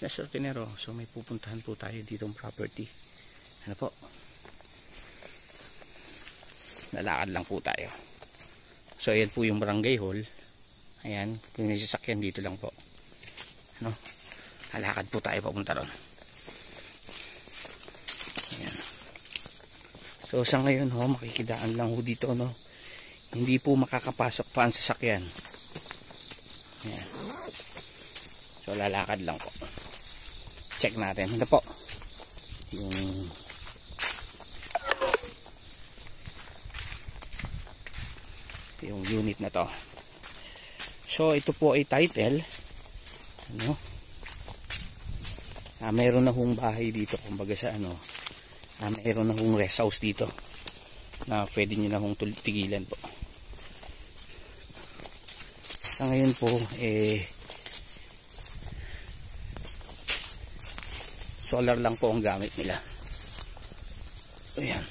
na sortinero. So may pupuntahan po tayo ditong property. Ano po? Lalakad lang po tayo. So ayan po yung barangay hall. Ayan, kung may sasakyan dito lang po. Ano? Lalakad po tayo papunta ron. Ayan. So sa ngayon ho, makikidaan lang ho dito, no. Hindi po makakapasok pa ang sasakyan. Ayan. So lalakad lang po. Check natin. Ano po? Yung unit na to. So ito po ay title. Ano? Mayroon na hong bahay dito, kumbaga sa ano. Mayroon na hong rest house dito na pwede nyo na hong tigilan po. Sa ngayon po solar lang po ang gamit nila. Ayan.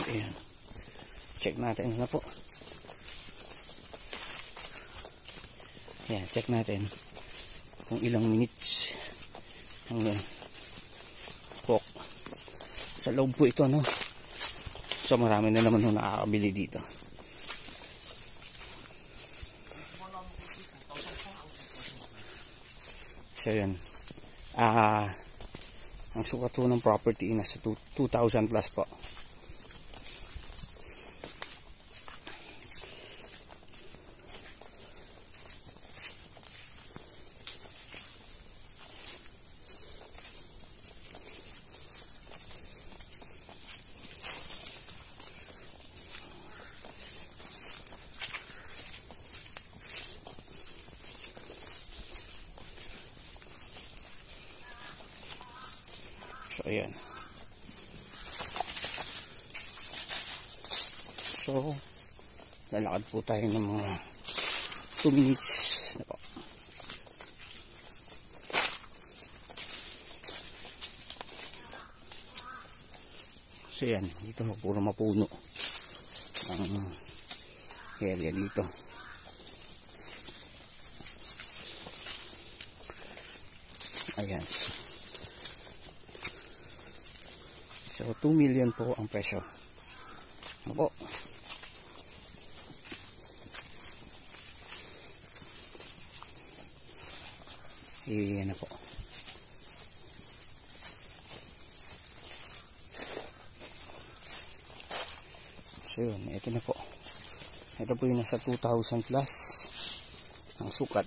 Ayan. Check natin na po. Ayan, check natin kung ilang minutes hanggang po. Sa loob po ito, no? So marami na naman nung nakakabili dito. So yun. Ang sukat po ng property nasa 2,000 plus po. So ayan. So lalakad po tayo ng mga 2 minutes na po. So ayan, dito puro mapuno ang area dito. Ayan. So 2 million po ang presyo. Opo. Ayan na po. So yun, ito na po. Ito po yung nasa 2,000 plus ang sukat.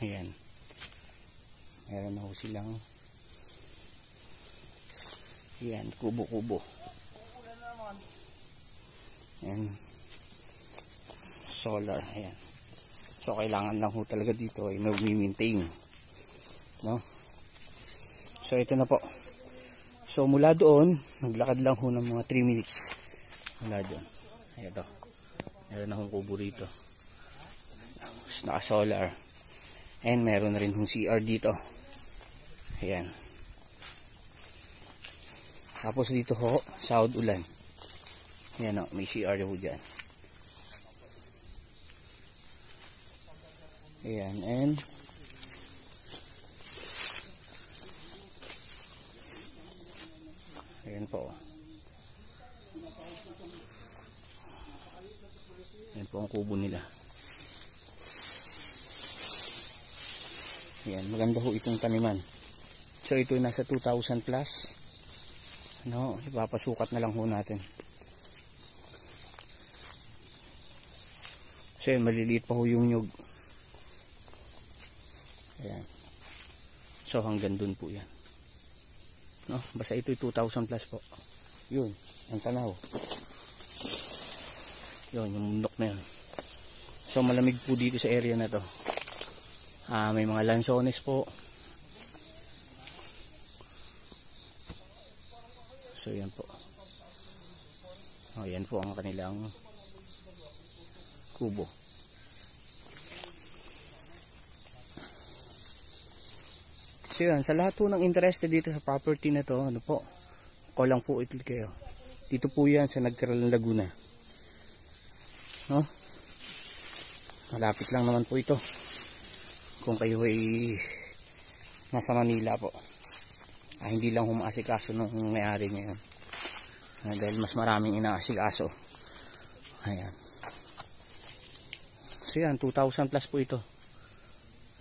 Ayan. Meron na po silang yan, kubo-kubo. Yan. Solar, ayan. So kailangan lang ho talaga dito ay mag-maintain, no? So ito na po. So mula doon, naglakad lang ho ng mga 3 minutes. Mula doon. Ayan to. Meron na hong kubo rito. Naka-solar. And meron na rin hong CR dito. Ayan. Tapos dito ho, South Ulan. Yan o, may CR ho dyan. Ayan, and ayan po. Ayan po ang kubo nila. Ayan, maganda ho itong taniman. So ito nasa 2,000 plus. No, ipapasukat na lang ho natin. So yun, maliliit pa ho yung nyug. Ayan. So hanggang dun po yan. No, basta ito'y 2,000 plus po. Yun, ang tanaw. Yun, yung bundok na yun. So malamig po dito sa area na to. May mga lansones po. So yan po. Yan po ang kanilang kubo. So yan, sa lahat po ng interested dito sa property na to, ano po, call lang po ito kayo. Dito po yan sa Nagkaral, Laguna. No? Malapit lang naman po ito. Kung kayo ay nasa Manila po. Hindi lang humaasikaso nung may-ari ngayon. Dahil mas maraming inaasikaso. Ayan. So yan, 2,000 plus po ito.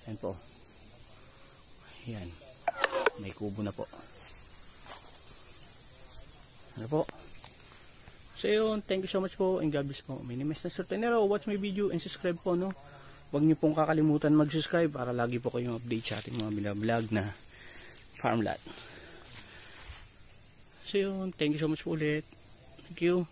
Ayan po. Ayan. May kubo na po. Ano po? So yun, thank you so much po and God bless po. My name is Nestor Tenero. Watch my video and subscribe po, no? Huwag niyo pong kakalimutan mag-subscribe para lagi po kayong update sa ating mga binablog na farm lot. So yun, thank you so much po ulit. Thank you.